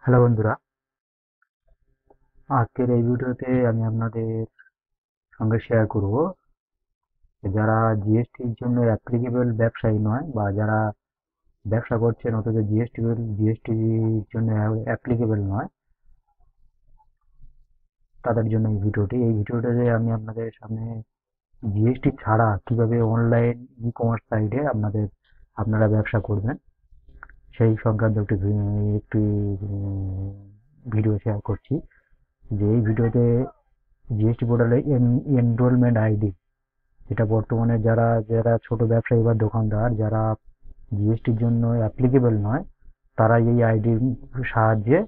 Hello বন্ধুরা, আজকের এই ভিডিওতে আমি আপনাদের সঙ্গে শেয়ার করব যে যারা জিএসটির জন্য অ্যাপ্লিকেবল ব্যবসায়ী নয় বা যারা ব্যবসা করছেন অথচ জিএসটির জন্য অ্যাপ্লিকেবল নয় তাদের জন্য এই ভিডিওটাতে আমি আপনাদের সামনে জিএসটি ছাড়া কিভাবে অনলাইন ই কমার্স সাইটে আপনারা ব্যবসা করবেন সেই সংক্রান্ত একটি ভিডিও শেয়ার করছি। যে এই ভিডিওতে জিএসটি পোর্টালে এনরোলমেন্ট আইডি, যেটা বর্তমানে যারা যারা ছোট ব্যবসায়ী বা দোকানদার যারা জিএসটির জন্য অ্যাপ্লিকেবল নয়, তারা এই আইডির সাহায্যে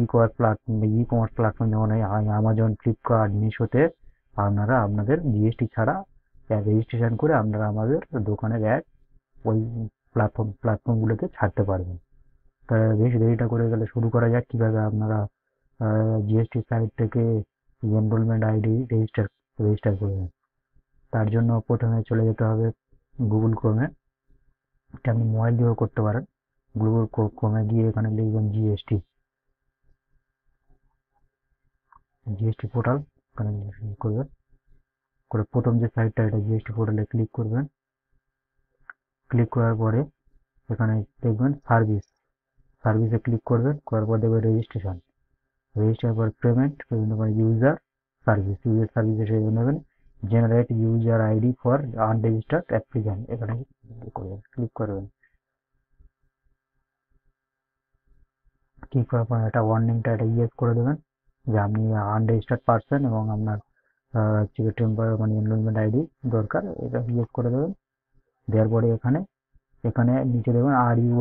ই কমার্স প্ল্যাটফর্ম যেমন আমাজন, ফ্লিপকার্ট, মিশোতে আপনারা আপনাদের জিএসটি ছাড়া রেজিস্ট্রেশন করে আপনারা আমাদের দোকানের অ্যাড ওই প্ল্যাটফর্মগুলোতে ছাড়তে পারবেন। তাহলে বেশি দেরিটা করে গেলে শুরু করা যাক কিভাবে আপনারা জিএসটি সাইট থেকে এনরোলমেন্ট আইডি রেজিস্টার করবেন। তার জন্য প্রথমে চলে যেতে হবে গুগল ক্রোমে। এটা আপনি মোবাইল দিয়েও করতে পারেন। গুগল ক্রোমে গিয়ে এখানে লিখবেন জিএসটি জিএসটি পোর্টাল, এখানে করবেন। করে প্রথম যে সাইটটা এটা জিএসটি পোর্টালে ক্লিক করবেন। ক্লিক করার পরে এখানে দেখবেন সার্ভিসে ক্লিক করবেন। করার পর দেখবেন রেজিস্টার পর পেমেন্ট পর ইউজার সার্ভিসে সেই নেবেন generate user ID for unregistered applicant, এখানে ক্লিক করবেন। ক্লিক করার পর একটা ওয়ার্নিংটা এটা ইয়েস করে দেবেন যে আপনি আনরেজিস্টার্ড পারসন এবং আপনার হচ্ছে মানে এনরোলমেন্ট আইডি দরকার, এটা ইয়েস করে দেবেন। দেওয়ার পরে এখানে এখানে নিচে দেবেন are you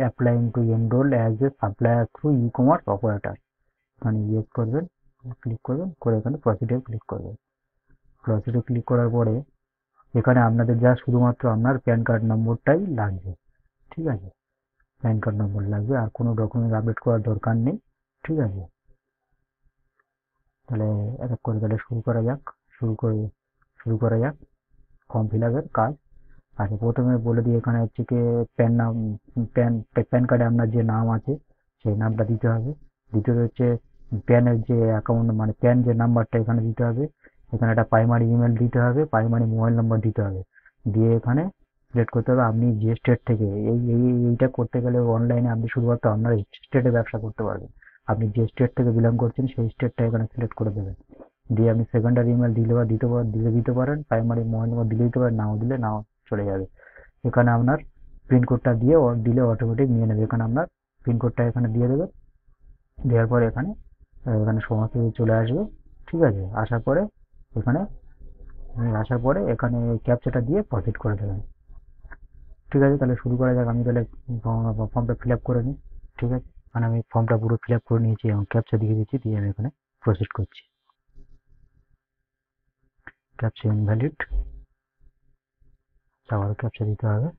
applying to enroll as a supplier through e commerce operator, এখানে ইয়েস করবেন। ক্লিক করবেন করে এখানে প্রসিডে ক্লিক করবেন। প্রসিডে ক্লিক করার পরে এখানে আপনাদের যা শুধুমাত্র আপনার প্যান কার্ড নম্বরটাই লাগবে, ঠিক আছে? প্যান কার্ড নম্বর লাগবে, আর কোনো ডকুমেন্ট আপডেট করার দরকার নেই, ঠিক আছে? তাহলে এক এক করে তাহলে শুরু করা যাক ফর্ম ফিল আপের কাজ। আচ্ছা, প্রথমে বলে দিই এখানে হচ্ছে কি প্যান প্যান কার্ডে আপনার যে নাম আছে সেই নামটা দিতে হবে। দ্বিতীয়ত হচ্ছে প্যানের যে অ্যাকাউন্ট মানে প্যান যে নাম্বারটা এখানে দিতে হবে। এখানে একটা প্রাইমারি ইমেল দিতে হবে, প্রাইমারি মোবাইল নাম্বার দিতে হবে। দিয়ে এখানে সিলেক্ট করতে হবে আপনি যে স্টেট থেকে এইটা করতে গেলে অনলাইনে আপনি শুধুমাত্র আপনার স্টেটে ব্যবসা করতে পারবেন। আপনি যে স্টেট থেকে বিলং করছেন সেই স্টেটটা এখানে সিলেক্ট করে দেবেন। দিয়ে আপনি সেকেন্ডারি ইমেল দিলে বা দিতে পারেন, প্রাইমারি মোবাইল নাম্বার দিলে দিতে পারেন, নাও দিলে নাও চলে যাবে। এখানে আপনার পিনকোডটা দিয়ে দিলে অটোমেটিক নিয়ে নেবে। এখানে আপনার পিনকোডটা এখানে দিয়ে দেবেন। দেওয়ার পরে এখানে এখানে সমস্ত কিছু চলে আসবে, ঠিক আছে? এখানে আসার পরে এখানে ক্যাপচাটা দিয়ে প্রসিড করে দেবেন। ঠিক আছে, তাহলে শুরু করা যাক। আমি তাহলে ফর্মটা ফিল আপ করে নিই, ঠিক আছে? মানে আমি ফর্মটা পুরো ফিল আপ করে নিয়েছি এবং ক্যাপচা দিয়ে দিয়েছি, দিয়ে আমি এখানে প্রসিড করছি। ক্যাপচা ইনভ্যালিড, আবার ক্যাপচা দিতে হবে।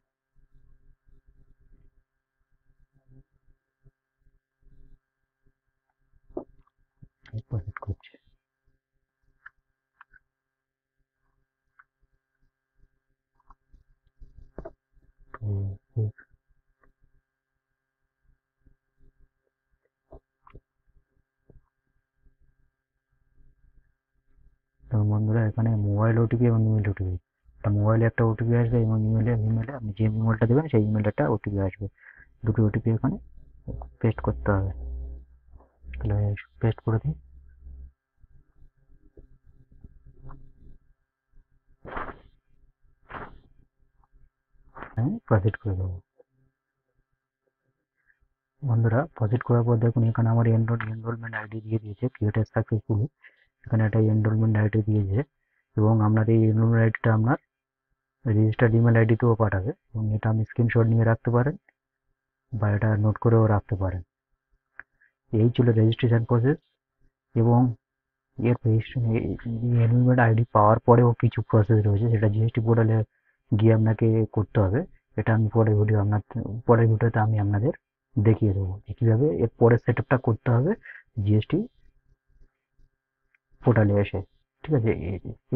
প্রসিড করছি। তো বন্ধুরা, এখানে মোবাইল ওটিপি এবং ইমেল ওটিপি, মোবাইলে একটা ওটিপি আসবে এবং ইমেলে আপনি যে ইমেলটা দেবেন সেই ইমেলে একটা ওটিপি আসবে। দুটো ওটিপি এখানে পেস্ট করতে হবে। তাহলে পেস্ট করে দিই। আমি প্রসিড করে দেবো। বন্ধুরা, প্রসিড করার পর দেখুন এখানে আমার এনরোলমেন্ট আইডি দিয়ে দিয়েছে, ক্রিয়েটেড সাকসেসফুলি। এখানে একটা এনরোলমেন্ট আইডি দিয়েছে এবং আপনার এই এনরোলমেন্ট আইডিটা আপনার রেজিস্টার্ড ইমেল আইডিতেও পাঠাবে, এবং এটা আপনি স্ক্রিনশট নিয়ে রাখতে পারেন বা এটা নোট করেও রাখতে পারেন। এই ছিল রেজিস্ট্রেশন প্রসেস। এবং এর এনরোলমেন্ট আইডি পাওয়ার পরেও কিছু প্রসেস রয়েছে, সেটা জিএসটি পোর্টালে গিয়ে আপনাকে করতে হবে। এটা আমি পরের ভিডিওতে আমি আপনাদের দেখিয়ে দেবো যে কীভাবে এর পরের সেট আপটা করতে হবে জিএসটি পোর্টালে এসে, ঠিক আছে?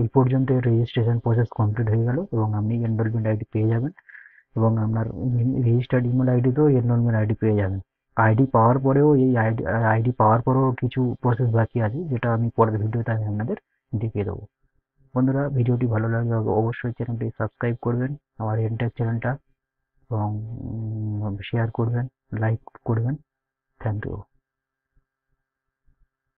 এই পর্যন্ত রেজিস্ট্রেশন প্রসেস কমপ্লিট হয়ে গেল এবং আপনি এনরোলমেন্ট আইডি পেয়ে যাবেন, এবং আপনার রেজিস্টার্ড ইমেল আইডিতেও এনরোলমেন্ট আইডি পেয়ে যাবেন। আইডি পাওয়ার পরেও আইডি পাওয়ার পরেও কিছু প্রসেস বাকি আছে, যেটা আমি পরের ভিডিওতে আমি আপনাদের দেখিয়ে দেবো। বন্ধুরা, ভিডিওটি ভালো লাগলে অবশ্যই চ্যানেলটি সাবস্ক্রাইব করবেন, আমার এন্টার চ্যানেলটা, এবং শেয়ার করবেন, লাইক করবেন। Thank you.